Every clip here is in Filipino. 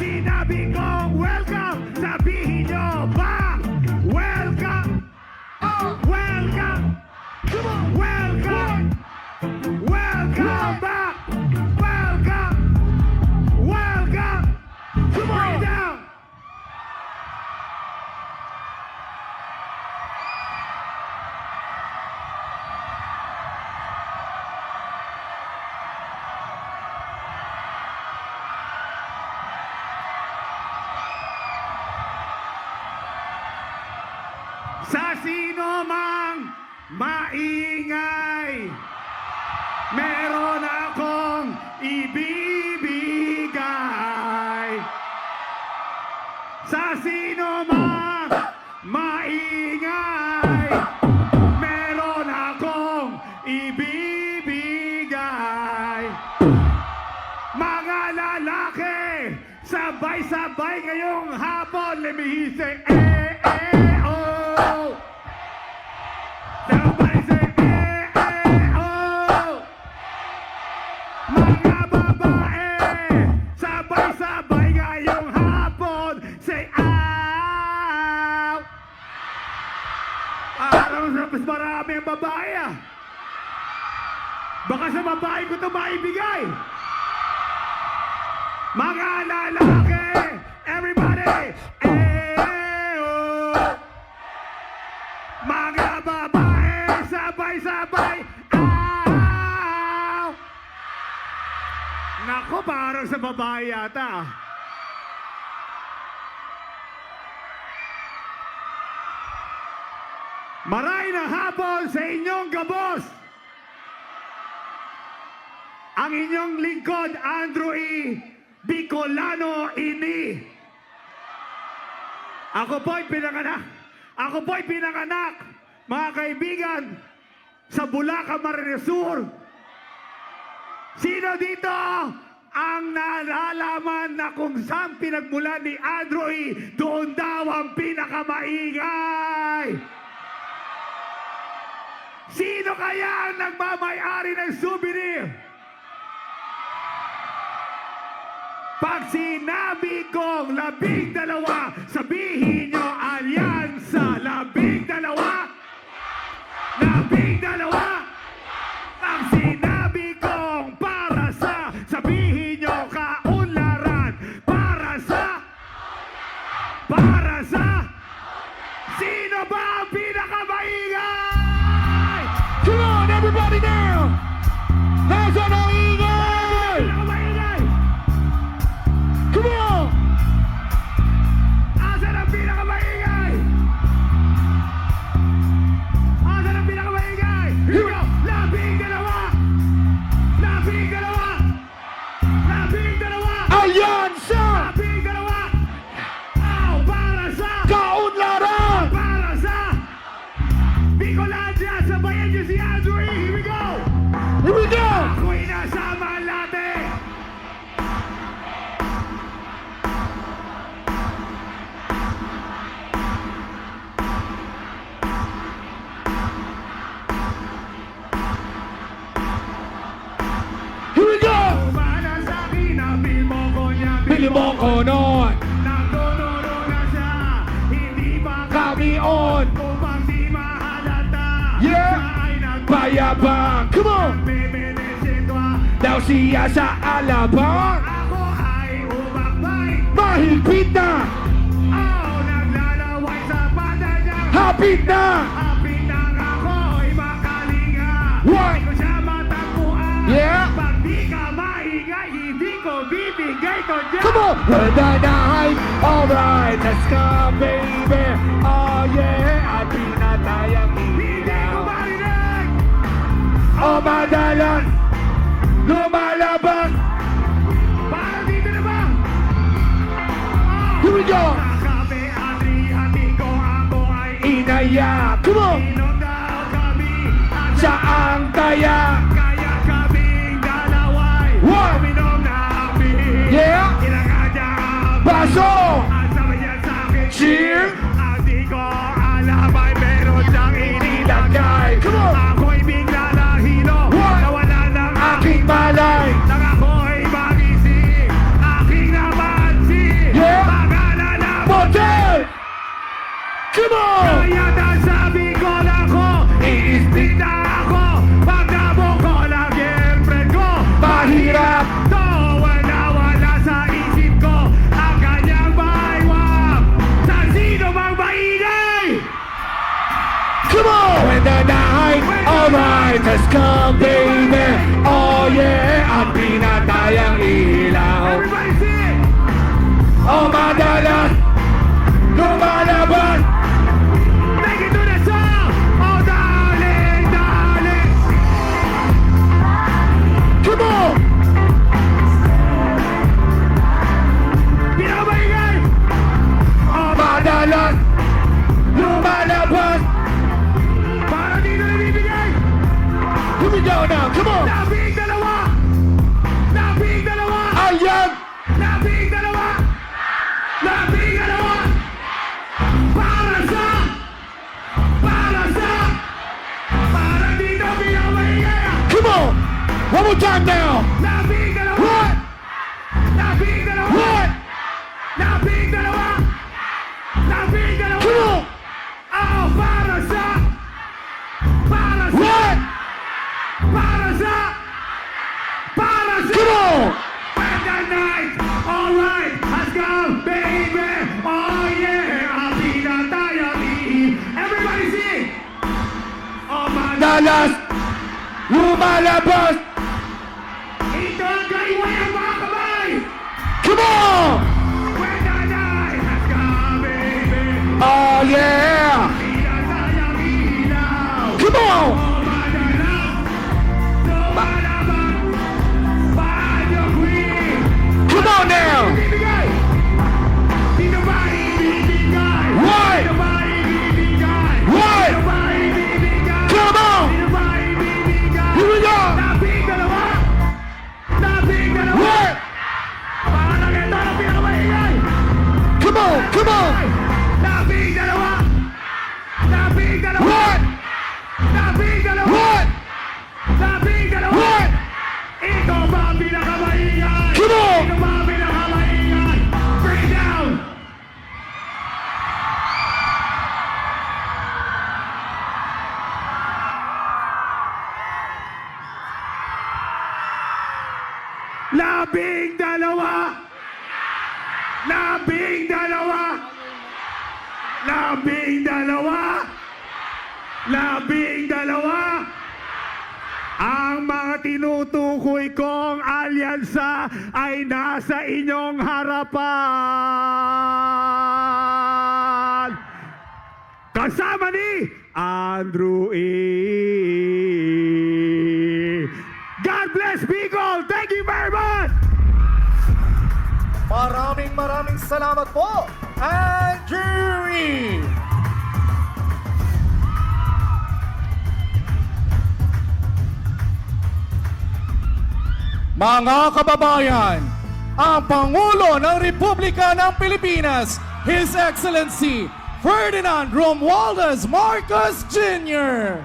sinabi kong welcome, sabihin nyo ba? Welcome! Welcome! Welcome! Welcome back! Welcome! Welcome! Bring it down! Sa sino mang maingay, meron akong ibibigay. Sa sino mang maingay, meron akong ibibigay. Mga lalaki, sabay-sabay ngayong hapon, let me hear you say, oh. Sabay say, oh. Mga babae, sabay-sabay ngayong hapon, say, ow. Parang mas marami ang babae ah. Baka sa babae ko ito maibigay. Mga lalaki, everybody, oh. Mga babae, sabay-sabay, ow. Nako, parang sa babae yata. Maray na hapon sa inyong gabos. Ang inyong lingkod, Andrew E. Bicolano ini. Ako po'y pinanganak, mga kaibigan, sa Bulacan, Camarines Sur. Sino dito ang nalalaman na kung saan pinagmulan ni Andrew E. doon daw ang pinakamaingay? Sino kaya ang nagmamay-ari ng souvenir? Pag sinabi kong 12, sabihin nyo alyansa. 12, 12. Pag sinabi kong para sa, sabihin nyo kaunlaran. Para sa, sino ba ang pinakamaingay? Come on, everybody now! Hands on our ingay! Pinakamaingay! Come on! Asan ang pinakamaingay? Asan ang pinakamaingay? Here we go! 12! Alyansa! 12! Aw! Para sa! Kaunlaran! Para sa! Bicolandia! Sabayan niyo si Andrew E! Here we go! Here we go! Ako'y nasa Malate! Here we go! Umana sa akin, nabil mo ko niya. Bili mo ko noon! Nagdodoro na siya, hindi pa Kami on! upang di mahalata. Yeah! Siya ay Bayabang! Come on! nagbibinisitwa. Daw siya sa alabang! Ako ay umakbay. Mahigpit na! Naglalaway sa bata niya. Hapit na! Hapit nang ako'y makalinga. What? Hindi ko siya matagpuan. Yeah. Pag di ka maingay, hindi ko bibigay ko dyan. Come on! We're the night! Alright, let's go, baby! Oh yeah! At pinatay ang Hindi ko ilaw! marinig. O madalas! Lumalabas! Para dito na ba? Here we go! Kakape, hati ko ako ay Inaya! Come on! inom daw kami. At Saang kaya? kaya kaming dalaway. What? Uminom na api. Yeah! Kailangan niya ang Baso! At sabi niya sa akin, Cheer! At di ko alam ay meron siyang inilagay. Come on! Ako'y bigla nahilo. What? Nawala ng Aking malay! Nang ako'y magising. Aking napansin. Let's come baby, oh yeah, ang pinatayang ilaw. Everybody sing! Oh madalas, lumalabas. Take it to the song! Oh, darling, darling! Come on! Pinakabaligay! Oh, Madalas, lumalabas. para dito nabibigay! Here we go now, come on! Labing dalawa! Labing dalawa! Ayan! Labing dalawa! Labing dalawa! Para sa! Para dito pinakabaligay! Come on! One more time now! Labing dalawa! What? Labing dalawa! What? Labing dalawa! Labing dalawa! Come on! Oh, para sa! What? Para sa! Come on! When the night, all right, has come, baby. Oh yeah, ang pinatayang ihi. Everybody sing! Oh man, Dalas, lumalabas. ito ang kaiway ang mga kamay. Come on! When the night has come, baby. Oh yeah! Pinatayang ilaw. Come on! Oh, madalas, lumalaban. Paano queen? Come on now! Ibibigay! Sino ba ibibigay? What? Sino ba ibibigay? What? Sino ba ibibigay? Come on! Sino ba ibibigay? Here we go! Labing dalawa! Labing dalawa! What? Parang ito ang pinakamaingay! Come on! Come on! Labing dalawa! Labing dalawa! What? Labing dalawa! What? Labing dalawa! What? Ito ba ang pinakamaingay? Come on! Ito ba ang pinakamaingay? Bring it down! Labing dalawa! Labing dalawa! Labing dalawa! Labing dalawa! Ang mga tinutukoy kong alyansa ay nasa inyong harapan. Kasama ni Andrew E. God bless Bicol! Thank you very much! Maraming salamat po, Andrew E. Mga kababayan, ang Pangulo ng Republika ng Pilipinas, His Excellency Ferdinand Romualdez Marcos Jr.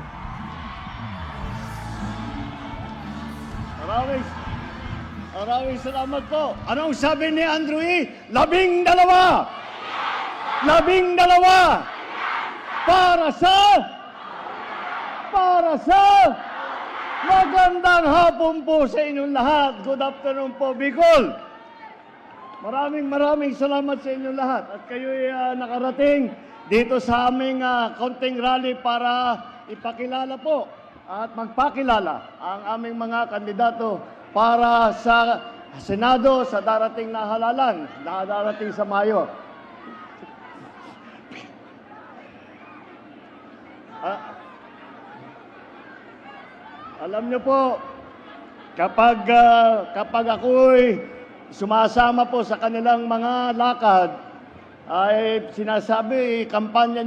Maraming salamat po. Anong sabi ni Andrew E? 12! 12! Para sa magandang hapon po sa inyong lahat. Good afternoon po, Bicol. Maraming salamat sa inyong lahat. At kayo'y nakarating dito sa aming kaunting rally para ipakilala po at magpakilala ang aming mga kandidato para sa Senado sa darating na halalan, na darating sa Mayo. Alam niyo po, kapag ako'y sumasama po sa kanilang mga lakad, ay sinasabi, kampanya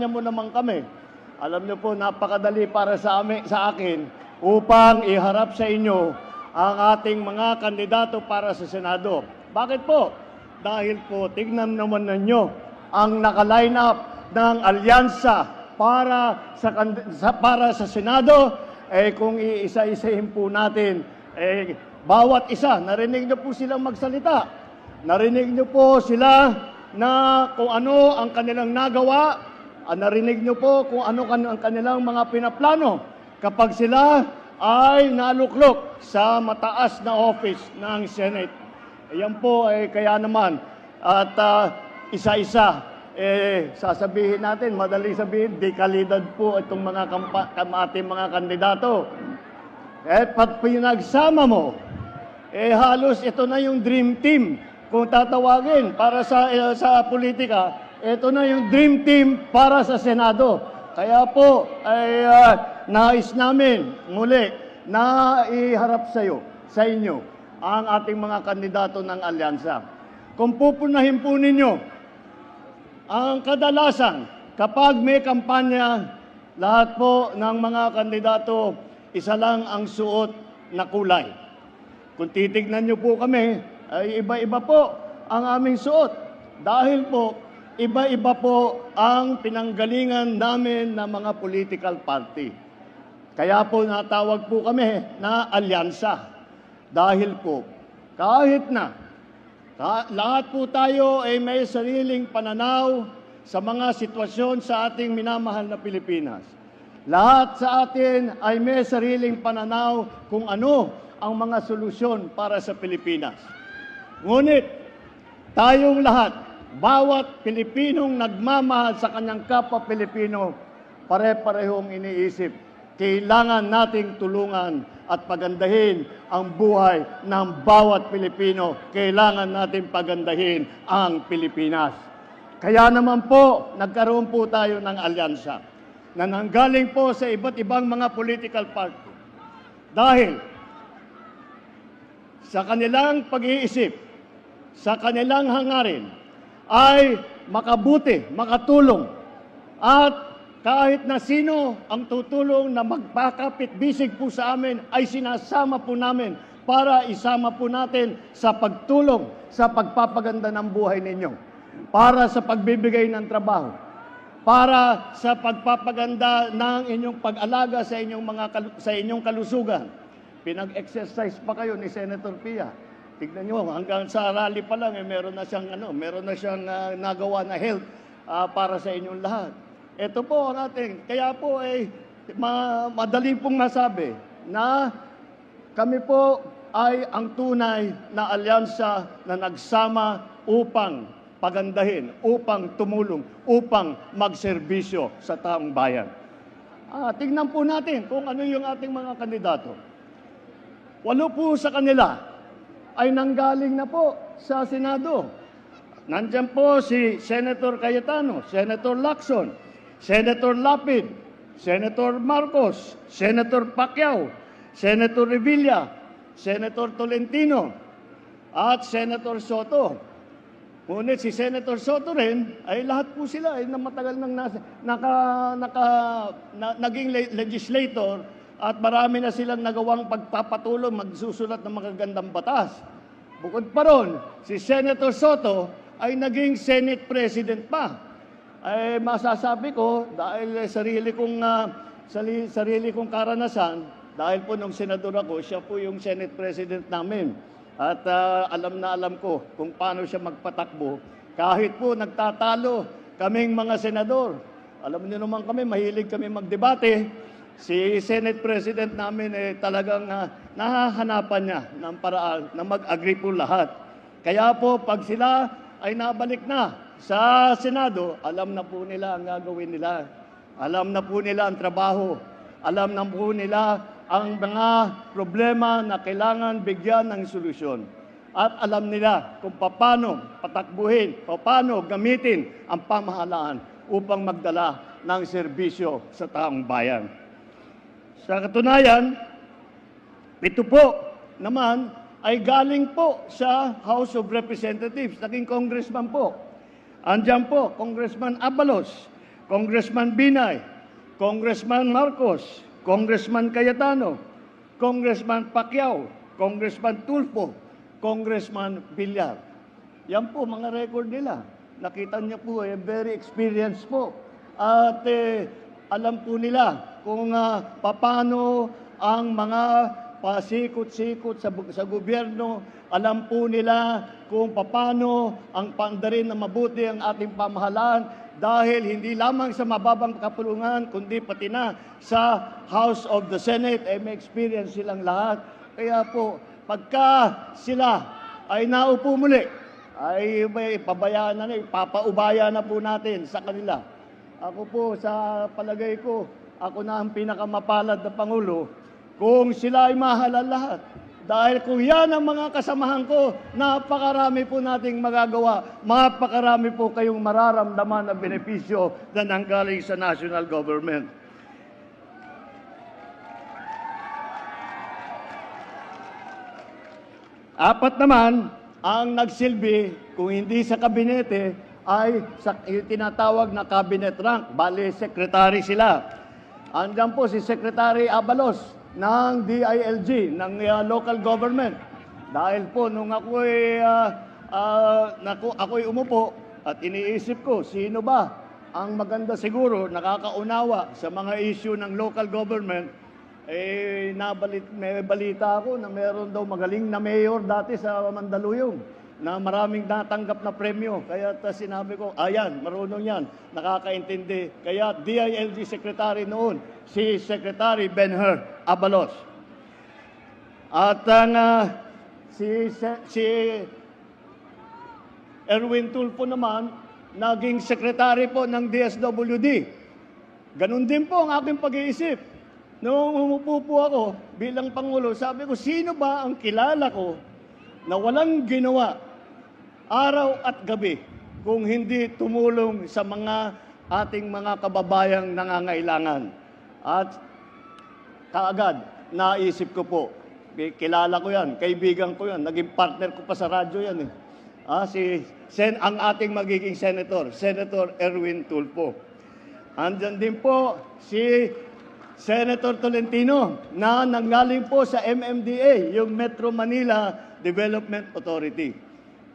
mo naman kami. Alam niyo po, napakadali para sa akin upang iharap sa inyo ang ating mga kandidato para sa Senado. Bakit po? Dahil po, tignan naman ninyo ang naka-line up ng alyansa para sa Senado. Kung iisa-isahin po natin, bawat isa, narinig niyo po silang magsalita. Narinig niyo po sila na kung ano ang kanilang nagawa. Narinig niyo po kung ano ang kanilang mga pinaplano kapag sila ay naluklok sa mataas na office ng Senate. Yan po ay kaya naman at isa-isa sasabihin natin, madali sabihin, dekalidad po itong mga ating mga kandidato. Pag pinagsama mo, halos ito na yung dream team. Kung tatawagin para sa politika, ito na yung dream team para sa Senado. Kaya po, nais namin muli na iharap sa inyo, ang ating mga kandidato ng alyansa. Kung pupunahin po ninyo, ang kadalasan, kapag may kampanya, lahat po ng mga kandidato, isa lang ang suot na kulay. Kung titignan nyo po kami, ay iba-iba po ang aming suot. Dahil po, iba-iba po ang pinanggalingan namin ng mga political party. Kaya po natawag po kami na alyansa. Dahil po, kahit na lahat po tayo ay may sariling pananaw sa mga sitwasyon sa ating minamahal na Pilipinas. Lahat sa atin ay may sariling pananaw kung ano ang mga solusyon para sa Pilipinas. Ngunit, tayong lahat, bawat Pilipinong nagmamahal sa kanyang kapwa Pilipino, pare-parehong iniisip, kailangan nating tulungan at pagandahin ang buhay ng bawat Pilipino. Kailangan natin pagandahin ang Pilipinas. Kaya naman po, nagkaroon po tayo ng alyansa na nanggaling po sa iba't ibang mga political party. Dahil sa kanilang pag-iisip, sa kanilang hangarin, ay makabuti, makatulong, at kahit na sino ang tutulong na magpakapit-bisig po sa amin, ay sinasama po namin para isama po natin sa pagtulong sa pagpapaganda ng buhay ninyo, para sa pagbibigay ng trabaho, para sa pagpapaganda ng inyong pag-alaga sa inyong kalusugan. Pinag-exercise pa kayo ni Senator Pia. Tignan nyo, hanggang sa rally pa lang, meron na siyang nagawa na health para sa inyong lahat. Ito po ang ating, kaya po madali pong masabi na kami po ay ang tunay na alyansa na nagsama upang pagandahin, upang tumulong, upang magserbisyo sa taong bayan. Tingnan po natin kung ano yung ating mga kandidato. 8 po sa kanila ay nanggaling na po sa Senado. Nandyan po si Senator Cayetano, Senator Lacson, Senator Lapid, Senator Marcos, Senator Pacquiao, Senator Revilla, Senator Tolentino, at Senator Soto. Ngunit si Senator Soto rin, ay lahat po sila ay matagal nang naging legislator at marami na silang nagawang pagpapatuloy, magsusulat ng magagandang batas. Bukod pa ron, si Senator Soto ay naging Senate President pa. Ay masasabi ko, dahil sarili kong karanasan, dahil po nung senador ako, siya po yung Senate President namin. At alam na alam ko kung paano siya magpatakbo. Kahit po nagtatalo kaming mga senador. Alam niyo naman kami, mahilig kami magdebate. Si Senate President namin talagang nahahanapan niya ng paraan na mag-agree po lahat. Kaya po pag sila ay nabalik na sa Senado, alam na po nila ang gagawin nila. Alam na po nila ang trabaho. Alam na po nila ang mga problema na kailangan bigyan ng solusyon. At alam nila kung paano patakbuhin, paano gamitin ang pamahalaan upang magdala ng serbisyo sa taong bayan. Sa katunayan, ito po naman ay galing po sa House of Representatives, naging congressman po. Andiyan po, Congressman Abalos, Congressman Binay, Congressman Marcos, Congressman Cayetano, Congressman Pacquiao, Congressman Tulfo, Congressman Villar. Yan po, mga record nila. Nakita niyo po, very experienced po. At alam po nila kung paano ang mga pasikot-sikot sa gobyerno. Alam po nila kung paano ang paandarin na mabuti ang ating pamahalaan dahil hindi lamang sa mababang kapulungan kundi pati na sa House of the Senate ay may experience silang lahat. Kaya po, pagka sila ay naupo muli ay may pabayaan na, ipapaubaya na po natin sa kanila. Ako po, sa palagay ko, ako na ang pinakamapalad na Pangulo kung sila ay mahalal lahat. Dahil kung yan ang mga kasamahan ko, napakarami po nating magagawa. Napakarami po kayong mararamdaman na benepisyo na nanggaling sa national government. Apat naman, ang nagsilbi, kung hindi sa kabinete, ay sa tinatawag na cabinet rank. Bale, secretary sila. Andiyan po si Secretary Abalos ng DILG, ng local government. Dahil po, nung ako'y umupo at iniisip ko, sino ba ang maganda siguro, nakakaunawa sa mga issue ng local government, may balita ako na meron daw magaling na mayor dati sa Mandaluyong na maraming natanggap na premyo. Kaya sinabi ko, ayan, marunong yan, nakakaintindi. Kaya DILG Secretary noon, si Secretary Ben-Hur Abalos. At si Erwin Tulfo naman, naging Secretary po ng DSWD. Ganun din po ang aking pag-iisip. Noong umupo po ako bilang Pangulo, sabi ko, sino ba ang kilala ko na walang ginawa araw at gabi kung hindi tumulong sa ating mga kababayang nangangailangan. At kaagad, naisip ko po, kilala ko yan, kaibigan ko yan, naging partner ko pa sa radyo yan eh. Ang ating magiging senator, Senator Erwin Tulfo. Andyan din po si Senator Tolentino na nanggaling po sa MMDA, yung Metro Manila Development Authority.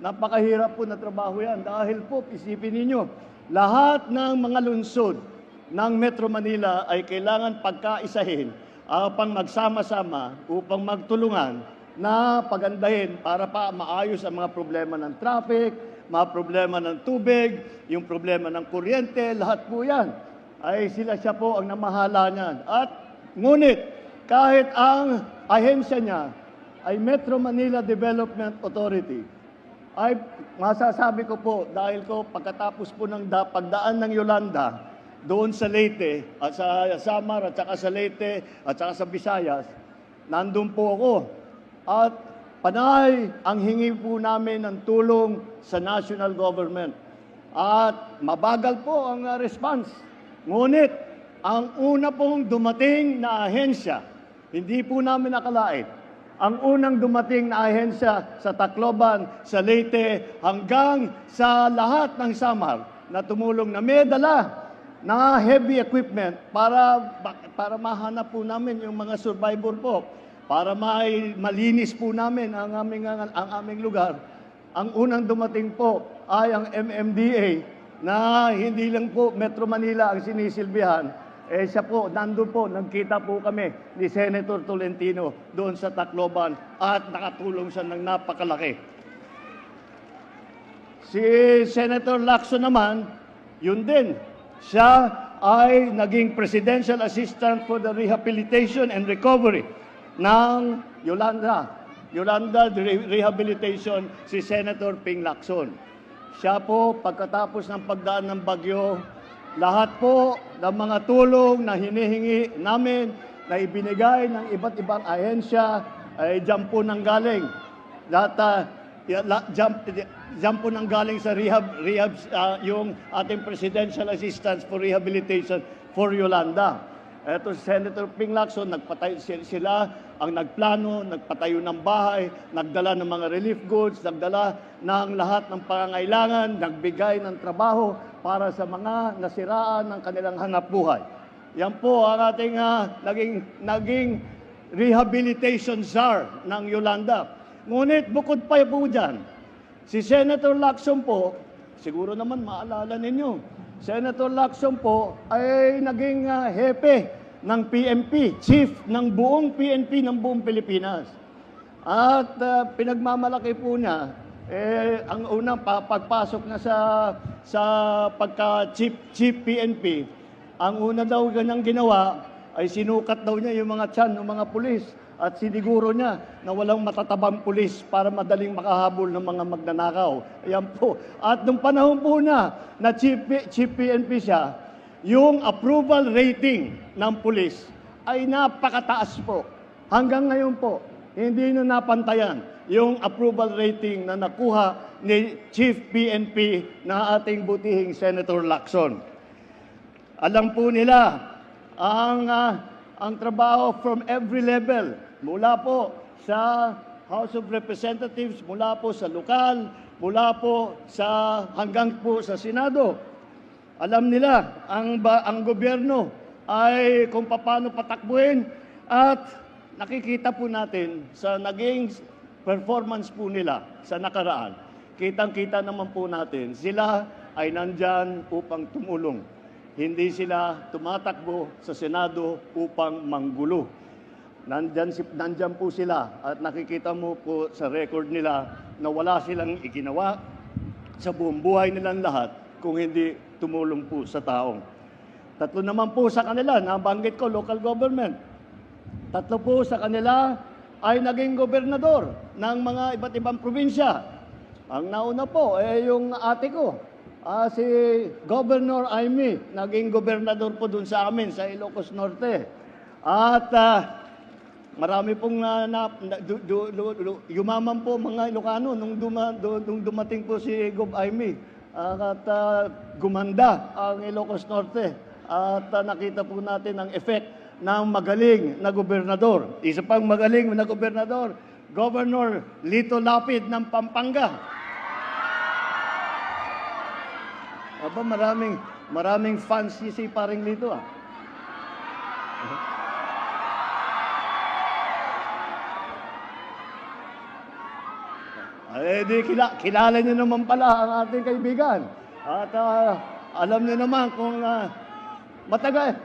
Napakahirap po na trabaho yan dahil po, isipin ninyo, lahat ng mga lungsod ng Metro Manila ay kailangan pagkaisahin upang magsama-sama, upang magtulungan na pagandahin para pa maayos ang mga problema ng traffic, mga problema ng tubig, yung problema ng kuryente, lahat po yan ay siya po ang namahala niyan. At ngunit kahit ang ahensya niya ay Metro Manila Development Authority, ay masasabi ko po, dahil ko pagkatapos po ng pagdaan ng Yolanda, doon sa Leyte, at sa Samar, at saka sa Leyte, at saka sa Visayas, nandun po ako. At panay ang hingi po namin ng tulong sa national government. At mabagal po ang response. Ngunit, ang una pong dumating na ahensya, hindi po namin nakalain. Ang unang dumating na ahensya sa Tacloban, sa Leyte, hanggang sa lahat ng Samar na tumulong na may dala na heavy equipment para mahanap po namin yung mga survivor po, para malinis po namin ang aming lugar. Ang unang dumating po ay ang MMDA na hindi lang po Metro Manila ang sinisilbihan. Siya po, nandun po, nagkita po kami ni Senator Tolentino doon sa Tacloban at nakatulong siya ng napakalaki. Si Senator Lacson naman, yun din. Siya ay naging Presidential Assistant for the Rehabilitation and Recovery ng Yolanda Rehabilitation, si Senator Ping Lacson. Siya po, pagkatapos ng pagdaan ng bagyo, lahat po ng mga tulong na hinihingi namin na ibinigay ng iba't ibang ahensya ay dyan po nanggaling. Dyan po nanggaling sa rehab yung ating Presidential Assistance for Rehabilitation for Yolanda. Ito si Senator Ping Lacson, sila ang nagplano, nagpatayo ng bahay, nagdala ng mga relief goods, nagdala ng lahat ng pangangailangan, nagbigay ng trabaho para sa mga nasiraan ng kanilang hanapbuhay. Yan po ang ating naging rehabilitation czar ng Yolanda. Ngunit bukod pa po dyan, si Senator Lacson po, siguro naman maalala ninyo, Senator Lacson po ay naging hepe ng PNP, chief ng buong PNP ng buong Pilipinas. At pinagmamalaki po niya, ang unang pagpasok na sa pagka-chief PNP, ang una daw kanyang ginawa, ay sinukat daw niya yung mga tiyan ng mga pulis at siniguro niya na walang matatabang pulis para madaling makahabol ng mga magnanakaw. Ayan po. At nung panahon po na Chief PNP siya, yung approval rating ng pulis ay napakataas po. Hanggang ngayon po, hindi na napantayan yung approval rating na nakuha ni Chief PNP na ating butihing Senator Lacson. Alam po nila ang trabaho from every level, mula po sa House of Representatives, mula po sa lokal, mula po sa hanggang po sa Senado. Alam nila ang gobyerno ay kung paano patakbuhin at nakikita po natin sa naging performance po nila sa nakaraan. Kitang-kita naman po natin, sila ay nandyan upang tumulong. Hindi sila tumatakbo sa Senado upang manggulo. Nandyan po sila at nakikita mo po sa record nila na wala silang iginawa sa buong buhay nilang lahat kung hindi tumulong po sa taong. Tatlo naman po sa kanila, nabanggit ko, local government. Tatlo po sa kanila ay naging gobernador ng mga iba't ibang probinsya. Ang nauna po ay yung ate ko, si Governor Aimee, naging gobernador po dun sa amin, sa Ilocos Norte. At marami pong yumaman po mga Ilocano nung dumating po si Gov Aimee. At gumanda ang Ilocos Norte. At nakita po natin ang effect ng magaling na gobernador. Isa pang magaling na gobernador, Governor Lito Lapid ng Pampanga. Aba, maraming fans si Paring Lito ah. Kilala niyo naman pala ang ating kaibigan. At alam niyo naman kung matagal,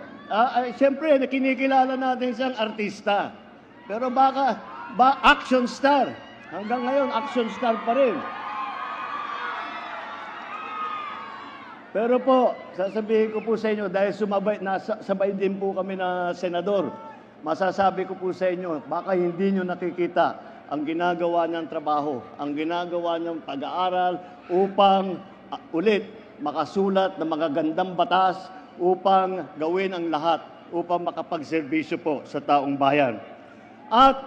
siyempre kinikilala natin siyang artista. Pero action star. Hanggang ngayon, action star pa rin. Pero po, sasabihin ko po sa inyo, dahil sabay din po kami na senador, masasabi ko po sa inyo, baka hindi nyo nakikita ang ginagawa ng trabaho, ang ginagawa ng pag-aaral upang ulit makasulat ng magagandang batas upang gawin ang lahat, upang makapagserbisyo po sa taong bayan. At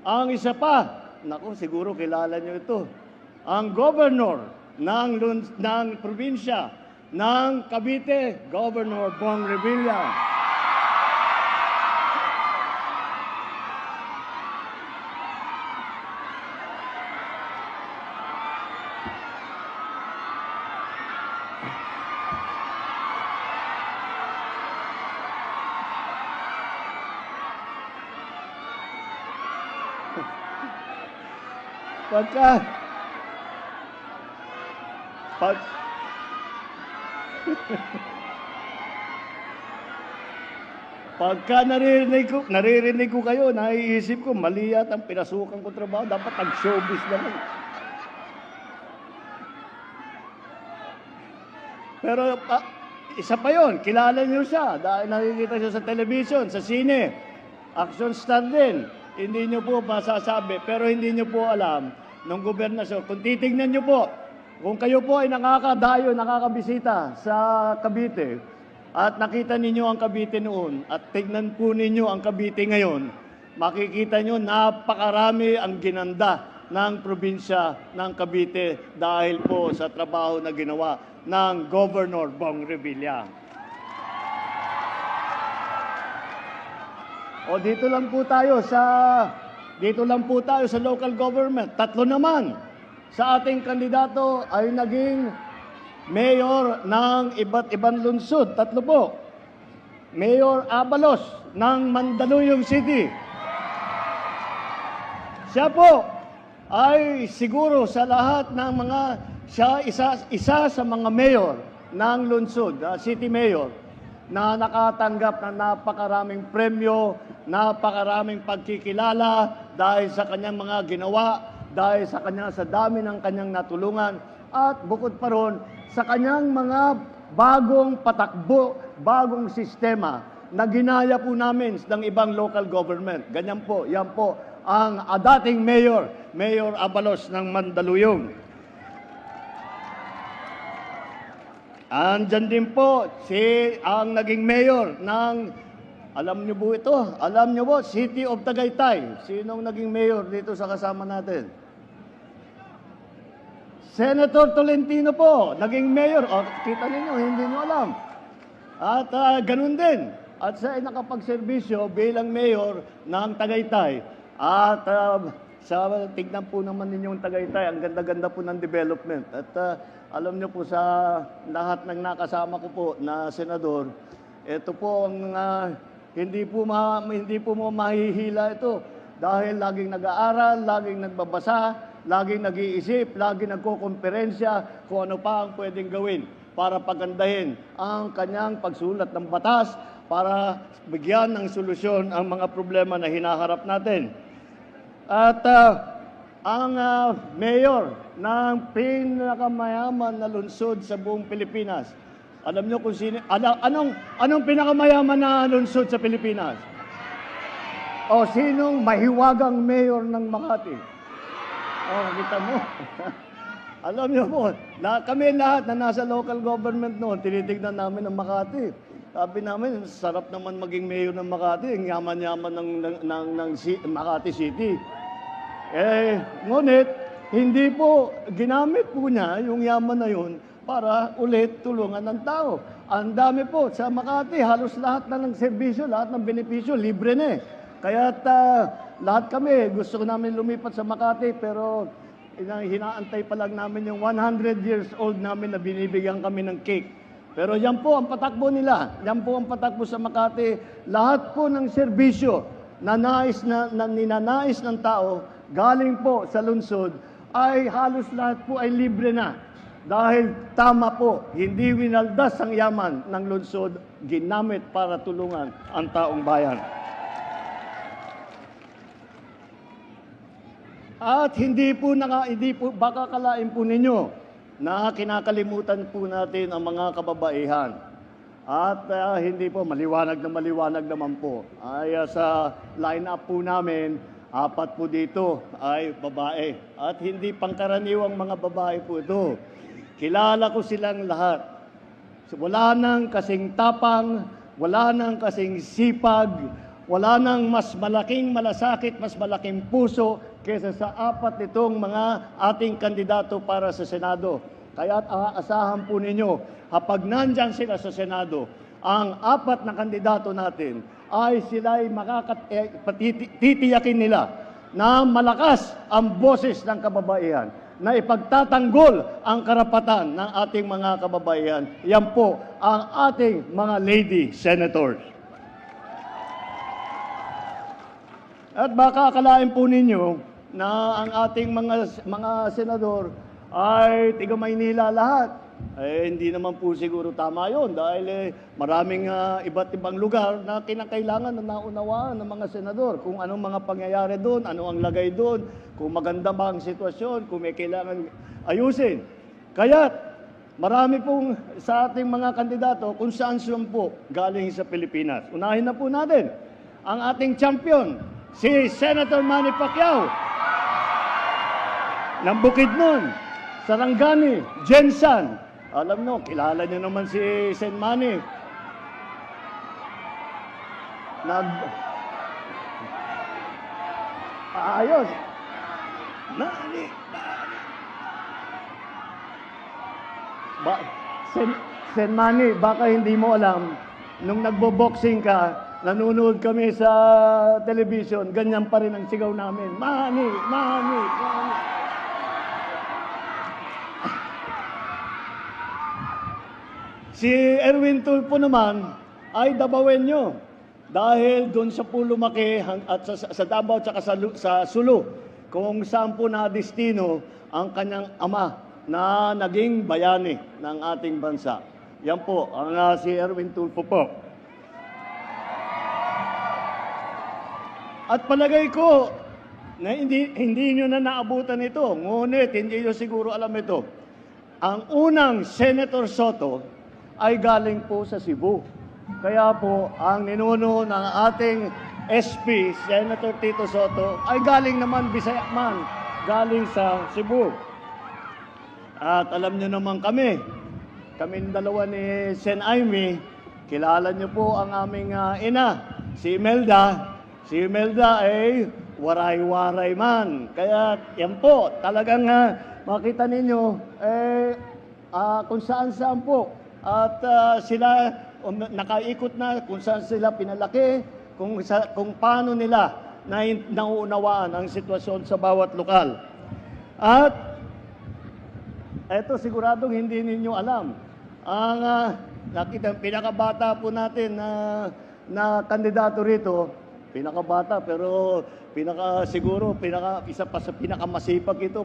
ang isa pa, naku, siguro kilala nyo ito, ang governor ng probinsya ng Cavite, Governor Bong Revilla. Pagka naririnig ko kayo, naiisip ko, mali yata ang pinasukan ko trabaho, dapat nag-showbiz naman. Pero isa pa yon, kilala niyo siya dahil nakikita siya sa television, sa sine, action star din. Hindi niyo po masasabi, pero hindi niyo po alam ng gobernasyon. Kung titignan niyo po, kung kayo po ay nakakadayo, nakakabisita sa Cavite, at nakita ninyo ang Cavite noon, at tignan po ninyo ang Cavite ngayon, makikita nyo napakarami ang ginanda ng probinsya ng Cavite dahil po sa trabaho na ginawa ng Governor Bong Revilla. O dito lang po tayo sa local government. Tatlo naman sa ating kandidato ay naging mayor ng iba't ibang lungsod. Tatlo po. Mayor Abalos ng Mandaluyong City. Siya po ay siguro sa lahat ng mga, isa sa mga mayor ng lungsod, city mayor, na nakatanggap ng napakaraming premyo, napakaraming pagkikilala dahil sa kanyang mga ginawa, dahil sa dami ng kanyang natulungan, at bukod pa ron, sa kanyang mga bagong patakbo, bagong sistema na ginaya po namin ng ibang local government. Ganyan po, yan po ang dating mayor, Mayor Abalos ng Mandaluyong. Andyan din po ang naging mayor ng, alam niyo po ito, alam niyo po, City of Tagaytay. Sinong naging mayor dito sa kasama natin? Senator Tolentino po, naging mayor. O, kita ninyo, hindi niyo alam. At ganun din. At siya ay nakapagserbisyo bilang mayor ng Tagaytay. At tignan po naman ninyong Tagaytay, ang ganda-ganda po ng development. At alam niyo po sa lahat ng nakasama ko po na senador, ito po ang hindi po mo mahihila ito. Dahil laging nag-aaral, laging nagbabasa, laging nag-iisip, laging nagkokonferensya kung ano pa ang pwedeng gawin para pagandahin ang kanyang pagsulat ng batas para bigyan ng solusyon ang mga problema na hinaharap natin. At ang mayor ng pinakamayaman na lungsod sa buong Pilipinas, alam niyo kung sino, anong pinakamayaman na lungsod sa Pilipinas? O sinong mahiwagang mayor ng Makati? Kita mo. Alam niyo po, kami lahat na nasa local government noon, tinitignan namin ang Makati. Sabi namin, sarap naman maging mayor ng Makati, ang yaman-yaman ng Makati City. Ngunit, hindi po, ginamit po niya yung yaman na yun para ulit tulungan ng tao. Ang dami po, sa Makati, halos lahat na ng serbisyo, lahat ng benepisyo, libre na eh. Kaya't lahat kami, gusto namin lumipat sa Makati, pero hinaantay pa lang namin yung 100 years old namin na binibigyan kami ng cake. Pero yan po ang patakbo nila. Yan po ang patakbo sa Makati. Lahat po ng serbisyo na ninanais ng tao, galing po sa lungsod, ay halos lahat po ay libre na. Dahil tama po, hindi winaldas ang yaman ng lungsod, ginamit para tulungan ang taong bayan. At hindi po baka kalain po ninyo na kinakalimutan po natin ang mga kababaihan. At hindi po, maliwanag naman po. Ay sa line-up po namin, 4 po dito ay babae. At hindi pangkaraniwang mga babae po ito. Kilala ko silang lahat. Wala nang kasing tapang, wala nang kasing sipag, wala nang mas malaking malasakit, mas malaking puso kaysa sa 4 nitong mga ating kandidato para sa Senado. Kaya aasahan po ninyo, kapag nandyan sila sa Senado, ang 4 na kandidato natin ay sila'y titiyakin nila na malakas ang boses ng kababaihan, na ipagtatanggol ang karapatan ng ating mga kababaihan. Yan po ang ating mga lady senators. At baka akalain po ninyo na ang ating mga senador ay tiga Maynila lahat. Hindi naman po siguro tama yun dahil maraming iba't ibang lugar na kinakailangan na naunawaan ng mga senador kung anong mga pangyayari doon, ano ang lagay doon, kung maganda ba ang sitwasyon, kung may kailangan ayusin. Kaya marami pong sa ating mga kandidato kung saan po galing sa Pilipinas. Unahin na po natin ang ating champion, si Senator Manny Pacquiao ng Bukidnon, Sarangani, Jensan. Alam nyo, kilala nyo naman si Sen Manny. Ayos. Manny. Sen Manny, baka hindi mo alam, nung nagbo-boxing ka, nanonood kami sa television, ganyan pa rin ang sigaw namin. Manny, Manny, Manny. Si Erwin Tulfo naman ay Dabawenyo dahil doon sa po lumaki at sa Davao at sa Sulu kung saan po na destino ang kanyang ama na naging bayani ng ating bansa. Yan po, ang si Erwin Tulfo po. At palagay ko na hindi nyo na naabutan ito, ngunit hindi nyo siguro alam ito. Ang unang Senator Soto ay galing po sa Cebu. Kaya po, ang ninuno ng ating SP, Senator Tito Soto, ay galing naman Bisaya man, galing sa Cebu. At alam nyo naman kaming dalawa ni Sen Aimee, kilala nyo po ang aming ina, si Imelda. Si Imelda ay waray-waray man. Kaya yan po, talagang makita ninyo, kung saan-saan po. At sila nakaikot na kung saan sila pinalaki, kung paano nila nauunawaan ang sitwasyon sa bawat lokal. At eto siguradong hindi ninyo alam. Ang pinakabata po natin na kandidato rito, pinakabata pero isa pa sa pinakamasipag ito,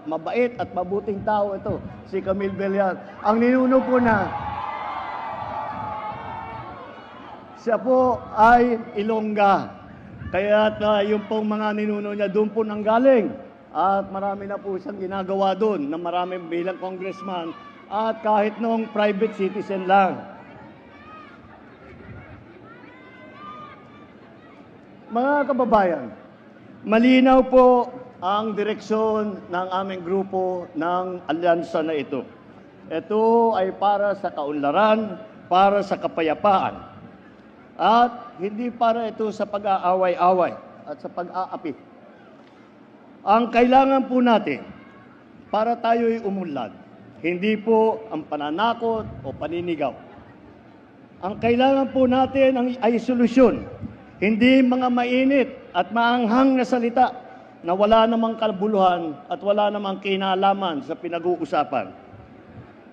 mabait at mabuting tao ito, si Camille Villar. Ang ninuno po siya po ay Ilongga. Kaya yung pong mga ninuno niya doon po nanggaling. At marami na po siyang ginagawa doon na marami bilang congressman at kahit noong private citizen lang. Mga kababayan, malinaw po ang direksyon ng aming grupo ng alyansa na ito. Ito ay para sa kaunlaran, para sa kapayapaan. At hindi para ito sa pag-aaway-away at sa pag-aapi. Ang kailangan po natin para tayo'y umunlad, hindi po ang pananakot o paninigaw. Ang kailangan po natin ay solusyon, hindi mga mainit at maanghang na salita na wala namang kabuluhan at wala namang kinalaman sa pinag-uusapan.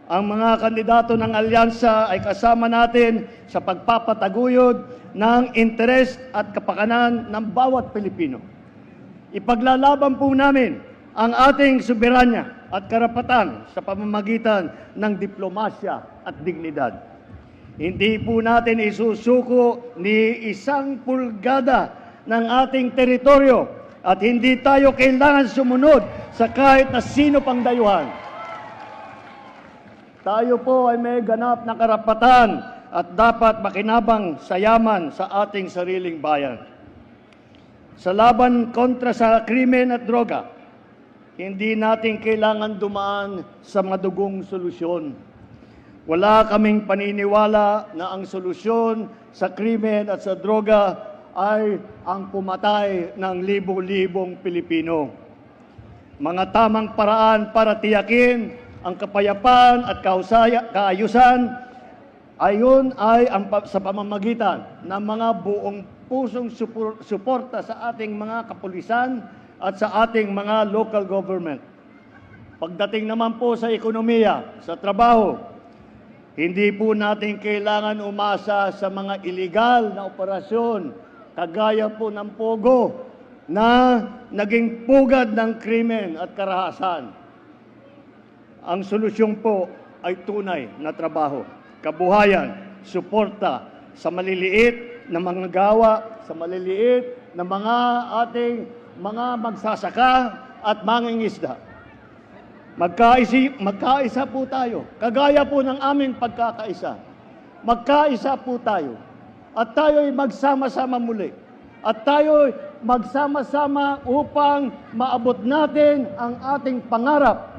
Ang mga kandidato ng alyansa ay kasama natin sa pagpapataguyod ng interes at kapakanan ng bawat Pilipino. Ipaglalaban po namin ang ating soberanya at karapatan sa pamamagitan ng diplomasya at dignidad. Hindi po natin isusuko ni isang pulgada ng ating teritoryo at hindi tayo kailangan sumunod sa kahit na sino pang dayuhan. Tayo po ay may ganap na karapatan at dapat makinabang sa yaman sa ating sariling bayan. Sa laban kontra sa krimen at droga, hindi natin kailangan dumaan sa madugong solusyon. Wala kaming paniniwala na ang solusyon sa krimen at sa droga ay ang pumatay ng libo-libong Pilipino. Mga tamang paraan para tiyakin ang kapayapaan at kaayusan ayon ay sa pamamagitan ng mga buong pusong suporta sa ating mga kapulisan at sa ating mga local government. Pagdating naman po sa ekonomiya, sa trabaho, hindi po natin kailangan umasa sa mga iligal na operasyon kagaya po ng Pogo na naging pugad ng krimen at karahasan. Ang solusyon po ay tunay na trabaho, kabuhayan, suporta sa maliliit na mga gawa, sa maliliit na mga ating mga magsasaka at mangingisda. Magkaisa po tayo, kagaya po ng aming pagkakaisa. Magkaisa po tayo at tayo'y magsama-sama muli. At tayo'y magsama-sama upang maabot natin ang ating pangarap,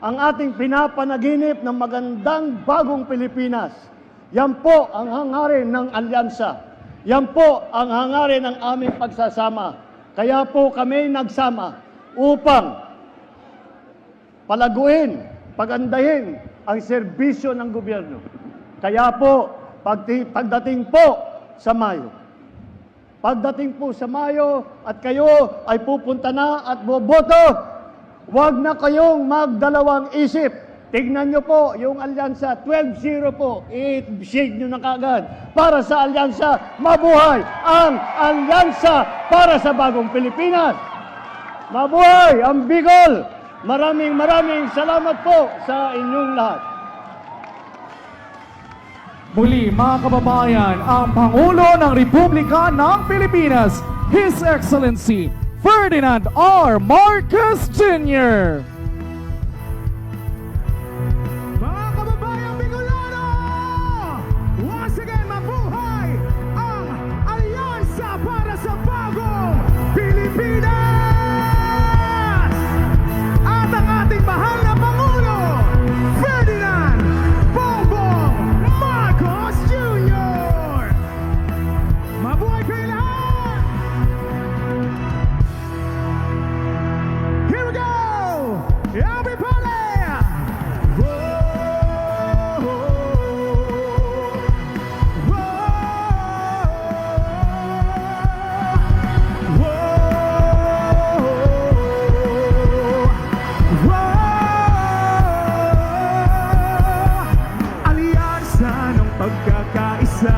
ang ating pinapanaginip ng magandang bagong Pilipinas. Yan po ang hangarin ng alyansa. Yan po ang hangarin ng aming pagsasama. Kaya po kami nagsama upang palaguin, pagandahin ang serbisyo ng gobyerno. Kaya po, pagdating po sa Mayo, at kayo ay pupunta na at boboto, huwag na kayong magdalawang isip. Tignan nyo po yung alyansa, 12-0 po. I-shade nyo na kagad. Para sa alyansa, mabuhay ang alyansa para sa bagong Pilipinas. Mabuhay ang Bicol. Maraming salamat po sa inyong lahat. Muli mga kababayan, ang Pangulo ng Republika ng Pilipinas, His Excellency Ferdinand R. Marcos Jr. Mga kababayang Bicolano! Once sa bagong Pilipinas! At ang ating mahal na Pangulo, Ferdinand Bongbong Marcos Jr. Mabuhay kayo lahat! Here we go! Everybody! Alyansa ng pagkakaisa,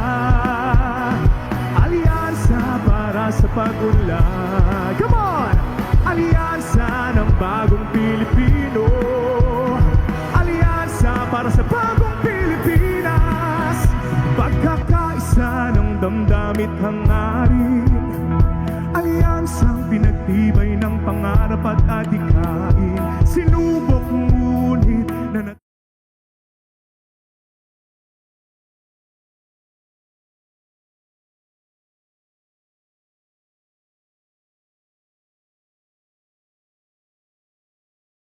alyansa para sa pag-unlad. Come on! Alyansa ng bagong Pilipino, alyansa para sa bagong Pilipinas. Pagkakaisa ng damdamit hangarin, alyansang pinagtibay ng pangarap at adhikain.